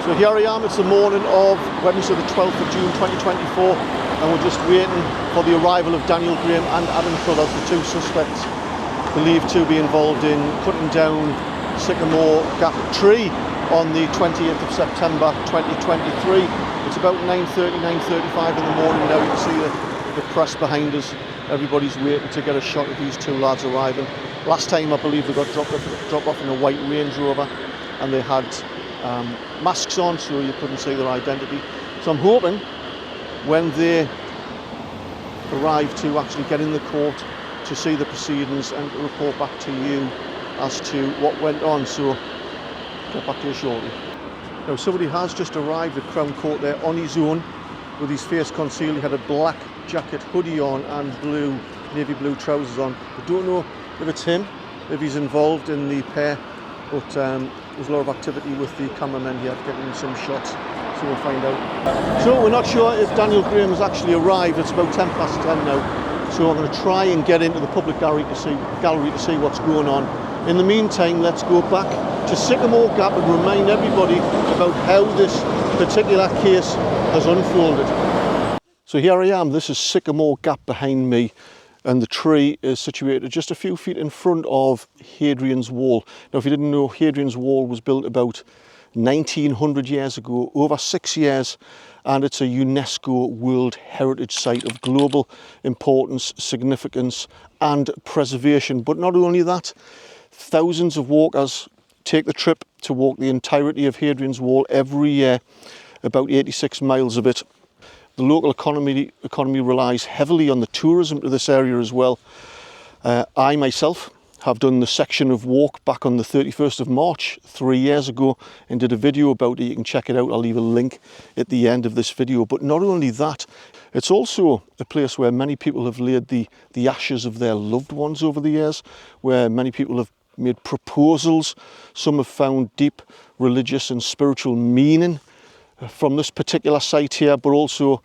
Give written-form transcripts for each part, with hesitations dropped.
So here I am, it's the morning of Wednesday the 12th of June 2024 and we're just waiting for the arrival of Daniel Graham and Adam Carruthers, the two suspects believed to be involved in cutting down Sycamore Gap tree on the 28th of September 2023. It's about 9:30, 9:35 in the morning now. You can see the press behind us. Everybody's waiting to get a shot of these two lads arriving. Last time I believe they got dropped off in a white Range Rover and they had masks on so you couldn't see their identity. So I'm hoping when they arrive to actually get in the court to see the proceedings and to report back to you as to what went on. So get back to you shortly. Now somebody has just arrived at Crown Court there on his own with his face concealed. He had a black jacket, hoodie on and navy blue trousers on. I don't know if it's him, if he's involved in the pair, but there's a lot of activity with the cameramen here getting some shots, so we'll find out. So we're not sure if Daniel Graham has actually arrived. It's about 10 past 10 now, so I'm going to try and get into the public gallery to see what's going on. In the meantime, let's go back to Sycamore Gap and remind everybody about how this particular case has unfolded. So here I am, this is Sycamore Gap behind me, and the tree is situated just a few feet in front of Hadrians Wall. Now if you didn't know, Hadrians Wall was built about 1900 years ago, over 6 years, and it's a UNESCO World Heritage Site of global importance, significance and preservation. But not only that, thousands of walkers take the trip to walk the entirety of Hadrians Wall every year, about 86 miles of it. The local economy relies heavily on the tourism to this area as well. I myself have done the section of walk back on the 31st of March 3 years ago and did a video about it. You can check it out. I'll leave a link at the end of this video. But not only that, it's also a place where many people have laid the ashes of their loved ones over the years, where many people have made proposals. Some have found deep religious and spiritual meaning from this particular site here, but also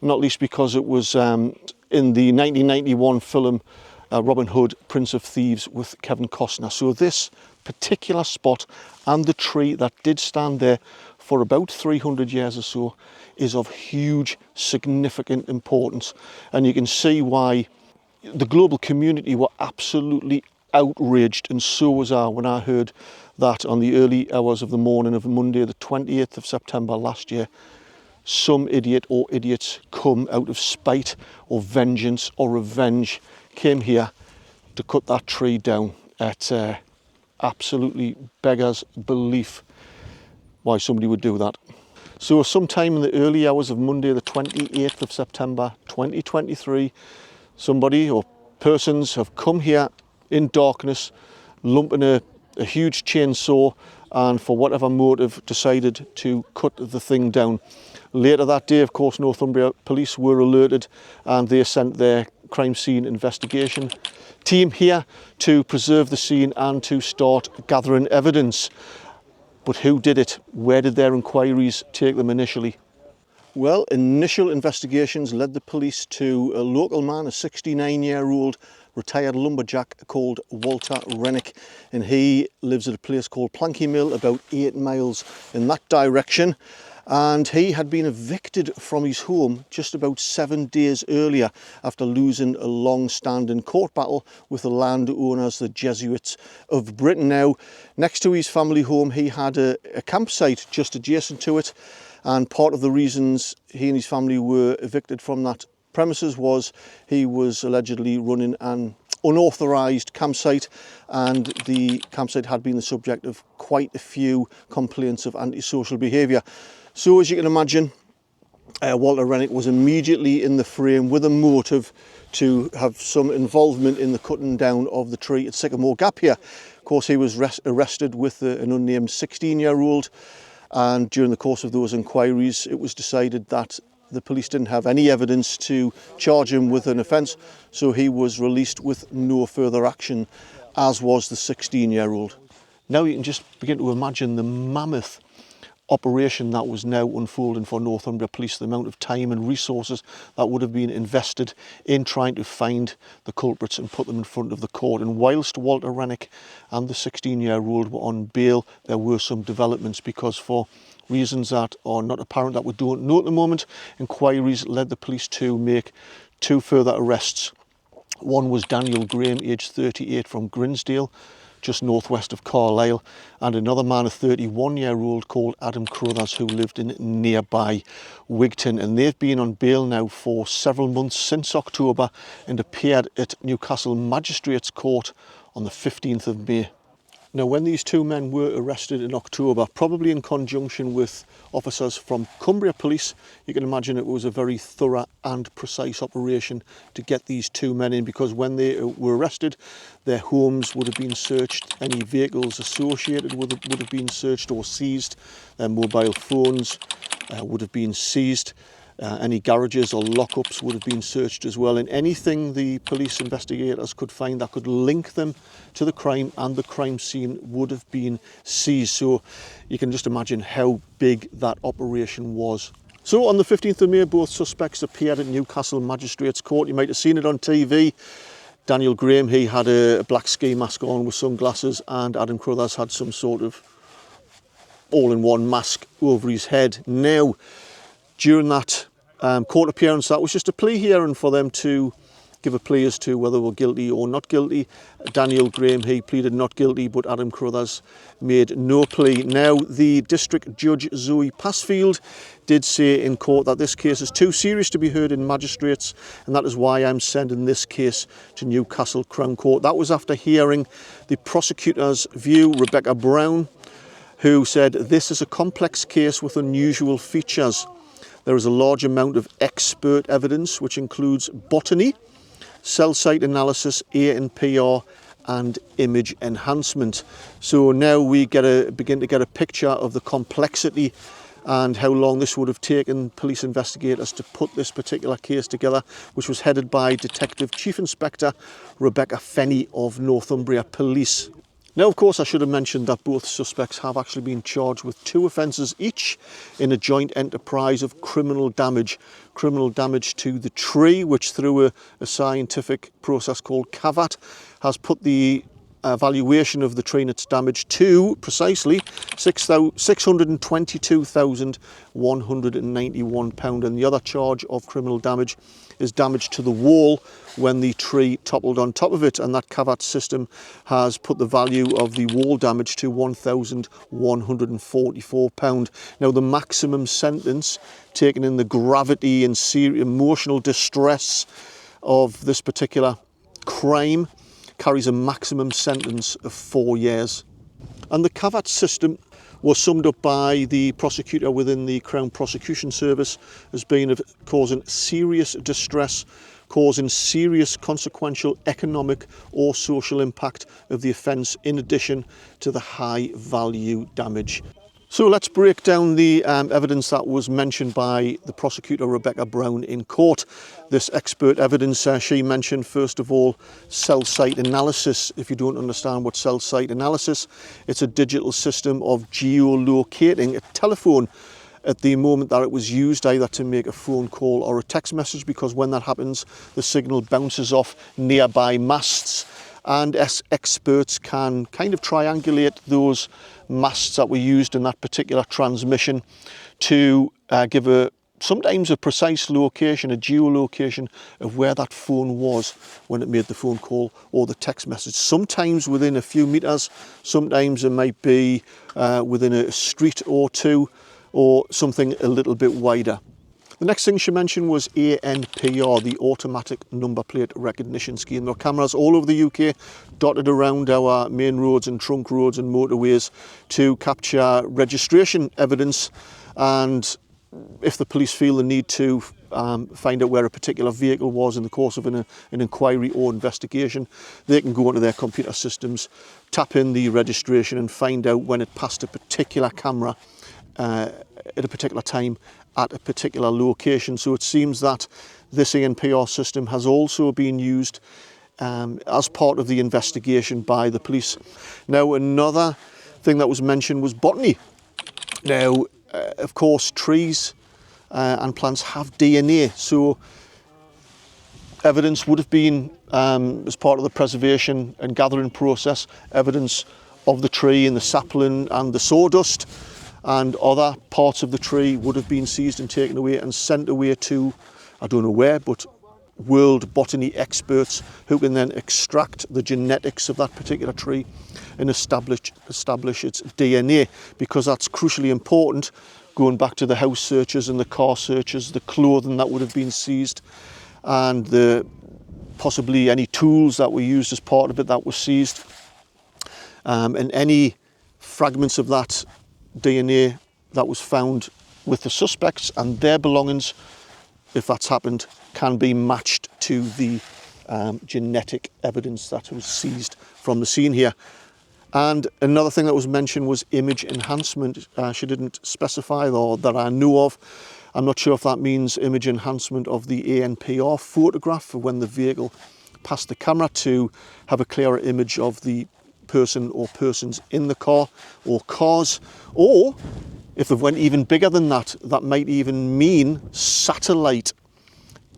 not least because it was in the 1991 film Robin Hood, Prince of Thieves with Kevin Costner. So this particular spot and the tree that did stand there for about 300 years or so is of huge significant importance, and you can see why the global community were absolutely outraged, and so was I when I heard that on the early hours of the morning of Monday the 28th of September last year, some idiot or idiots come out of spite or vengeance or revenge came here to cut that tree down. It absolutely beggars belief why somebody would do that. So sometime in the early hours of Monday the 28th of September 2023, somebody or persons have come here in darkness, lumping a huge chainsaw, and for whatever motive decided to cut the thing down. Later that day, of course, Northumbria police were alerted and they sent their crime scene investigation team here to preserve the scene and to start gathering evidence. But who did it? Where did their inquiries take them initially? Well, initial investigations led the police to a local man, a 69-year-old retired lumberjack called Walter Rennick, and he lives at a place called Planky Mill, about 8 miles in that direction. And he had been evicted from his home just about 7 days earlier after losing a long-standing court battle with the landowners, the Jesuits of Britain. Now, next to his family home, he had a campsite just adjacent to it, and part of the reasons he and his family were evicted from that premises was he was allegedly running an unauthorised campsite, and the campsite had been the subject of quite a few complaints of antisocial behaviour. So as you can imagine, Walter Rennick was immediately in the frame with a motive to have some involvement in the cutting down of the tree at Sycamore Gap here. Of course, he was arrested with an unnamed 16-year-old, and during the course of those inquiries it was decided that the police didn't have any evidence to charge him with an offence, so he was released with no further action, as was the 16-year-old. Now you can just begin to imagine the mammoth operation that was now unfolding for Northumbria Police, the amount of time and resources that would have been invested in trying to find the culprits and put them in front of the court. And whilst Walter Rennick and the 16-year-old were on bail, there were some developments, because for reasons that are not apparent that we don't know at the moment. Inquiries led the police to make 2 further arrests. One was Daniel Graham, aged 38, from Grinsdale, just northwest of Carlisle, and another man, a 31-year-old called Adam Carruthers, who lived in nearby Wigton. And they've been on bail now for several months, since October, and appeared at Newcastle Magistrates Court on the 15th of May. Now, when these 2 men were arrested in October, probably in conjunction with officers from Cumbria Police, you can imagine it was a very thorough and precise operation to get these 2 men in, because when they were arrested, their homes would have been searched, any vehicles associated with it would have been searched or seized, their mobile phones would have been seized. Any garages or lockups would have been searched as well, and anything the police investigators could find that could link them to the crime and the crime scene would have been seized. So you can just imagine how big that operation was. So on the 15th of May, both suspects appeared at Newcastle Magistrates Court. You might have seen it on TV. Daniel Graham, he had a black ski mask on with sunglasses, and Adam Carruthers had some sort of all-in-one mask over his head. Now, during that court appearance, that was just a plea hearing for them to give a plea as to whether they were guilty or not guilty. Daniel Graham, he pleaded not guilty, but Adam Carruthers made no plea. Now, the District Judge Zoe Passfield did say in court that this case is too serious to be heard in magistrates, and that is why I'm sending this case to Newcastle Crown Court. That was after hearing the prosecutor's view, Rebecca Brown, who said this is a complex case with unusual features. There is a large amount of expert evidence, which includes botany, cell site analysis, ANPR, and image enhancement. So now we begin to get a picture of the complexity and how long this would have taken police investigators to put this particular case together, which was headed by Detective Chief Inspector Rebecca Fenny of Northumbria Police. Now, of course, I should have mentioned that both suspects have actually been charged with 2 offences each in a joint enterprise of criminal damage. Criminal damage to the tree, which through a scientific process called CAVAT has put the valuation of the tree and its damage to precisely £622,191. And the other charge of criminal damage is damage to the wall when the tree toppled on top of it, and that CAVAT system has put the value of the wall damage to £1,144. Now, the maximum sentence, taken in the gravity and emotional distress of this particular crime, carries a maximum sentence of 4 years. And the CAVAT system was summed up by the prosecutor within the Crown Prosecution Service as being of causing serious distress, causing serious consequential economic or social impact of the offence, in addition to the high value damage. So let's break down the evidence that was mentioned by the prosecutor Rebecca Brown in court. This expert evidence, she mentioned first of all cell site analysis. If you don't understand what cell site analysis, it's a digital system of geolocating a telephone at the moment that it was used, either to make a phone call or a text message, because when that happens, the signal bounces off nearby masts, and experts can kind of triangulate those masts that were used in that particular transmission to give sometimes a precise location, a geolocation of where that phone was when it made the phone call or the text message. Sometimes within a few metres, sometimes it might be within a street or two, or something a little bit wider. The next thing she mentioned was ANPR, the Automatic Number Plate Recognition Scheme. There are cameras all over the UK dotted around our main roads and trunk roads and motorways to capture registration evidence, and if the police feel the need to find out where a particular vehicle was in the course of an inquiry or investigation, they can go onto their computer systems, tap in the registration and find out when it passed a particular camera at a particular time at a particular location. So it seems that this ANPR system has also been used as part of the investigation by the police. Now, another thing that was mentioned was botany. Now, of course, trees and plants have DNA, so evidence would have been, as part of the preservation and gathering process, evidence of the tree and the sapling and the sawdust. and other parts of the tree would have been seized and taken away and sent away to, I don't know where, but world botany experts who can then extract the genetics of that particular tree and establish its DNA, because that's crucially important, going back to the house searches and the car searches, the clothing that would have been seized, and possibly any tools that were used as part of it that was seized, and any fragments of that DNA that was found with the suspects and their belongings, if that's happened, can be matched to the genetic evidence that was seized from the scene here. And another thing that was mentioned was image enhancement. She didn't specify, or that I know of. I'm not sure if that means image enhancement of the ANPR photograph for when the vehicle passed the camera, to have a clearer image of the person or persons in the car or cars, or if they went even bigger than that, that might even mean satellite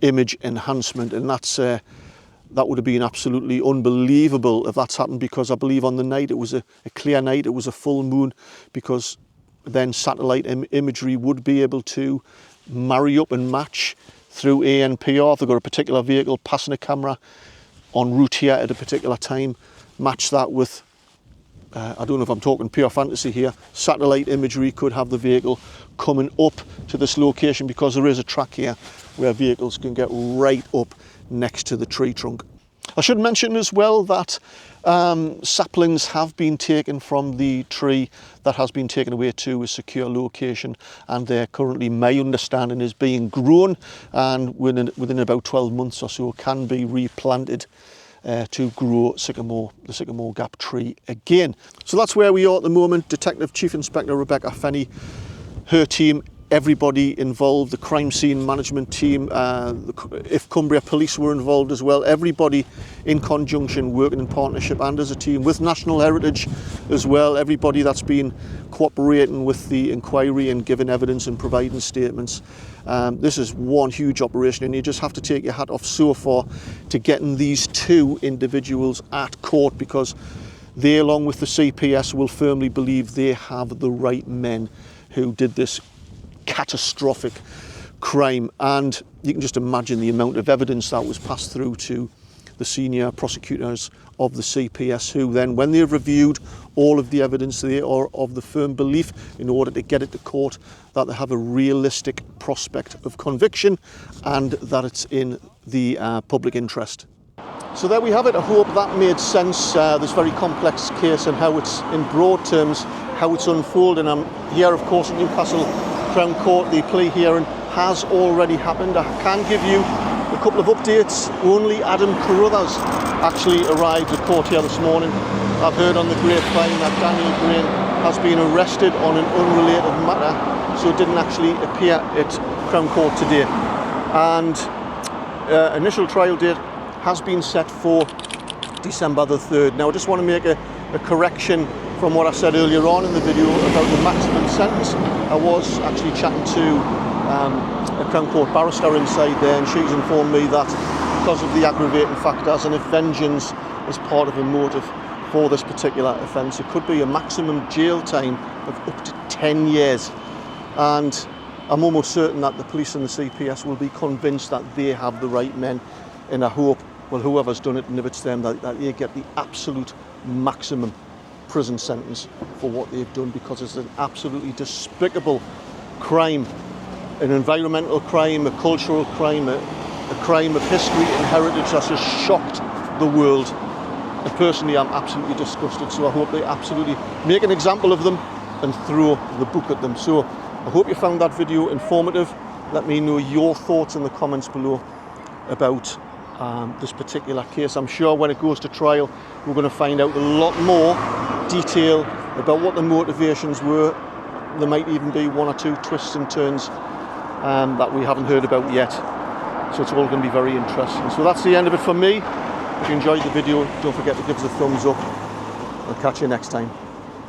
image enhancement, and that would have been absolutely unbelievable if that's happened, because I believe on the night it was a clear night, it was a full moon, because then satellite imagery would be able to marry up and match through ANPR. If they've got a particular vehicle passing a camera en route here at a particular time, match that with, I don't know if I'm talking pure fantasy here, satellite imagery could have the vehicle coming up to this location, because there is a track here where vehicles can get right up next to the tree trunk. I should mention as well that saplings have been taken from the tree that has been taken away to a secure location, and they're currently, my understanding, is being grown, and within about 12 months or so can be replanted to grow the Sycamore Gap tree again. So that's where we are at the moment. Detective Chief Inspector Rebecca Fenny, her team, everybody involved, the crime scene management team, if Cumbria police were involved as well, everybody in conjunction, working in partnership and as a team with National Heritage as well, everybody that's been cooperating with the inquiry and giving evidence and providing statements. This is one huge operation, and you just have to take your hat off so far to getting these two individuals at court, because they, along with the CPS, will firmly believe they have the right men who did this catastrophic crime. And you can just imagine the amount of evidence that was passed through to the senior prosecutors of the CPS, who then, when they've reviewed all of the evidence, they are of the firm belief, in order to get it to court, that they have a realistic prospect of conviction and that it's in the public interest. So there we have it. I hope that made sense, this very complex case, and how it's, in broad terms, how it's unfolding. I'm here, of course, at Newcastle Crown Court. The plea hearing has already happened. I can give you a couple of updates. Only Adam Carruthers actually arrived at court here this morning. I've heard on the grapevine that Daniel Green has been arrested on an unrelated matter, so didn't actually appear at Crown Court today. And initial trial date has been set for December the 3rd. Now I just want to make a correction from what I said earlier on in the video about the maximum sentence. I was actually chatting to a Crown Court barrister inside there, and she's informed me that because of the aggravating factors, and if vengeance is part of a motive for this particular offence, it could be a maximum jail time of up to 10 years. And I'm almost certain that the police and the CPS will be convinced that they have the right men, and I hope, well, whoever's done it, and if it's them, that they get the absolute maximum prison sentence for what they've done, because it's an absolutely despicable crime, an environmental crime, a cultural crime, a crime of history and heritage that's just shocked the world. And personally, I'm absolutely disgusted, so I hope they absolutely make an example of them and throw the book at them. So I hope you found that video informative. Let me know your thoughts in the comments below about this particular case. I'm sure when it goes to trial, we're going to find out a lot more detail about what the motivations were. There might even be one or two twists and turns that we haven't heard about yet. So it's all going to be very interesting. So that's the end of it for me. If you enjoyed the video, don't forget to give us a thumbs up. I'll catch you next time.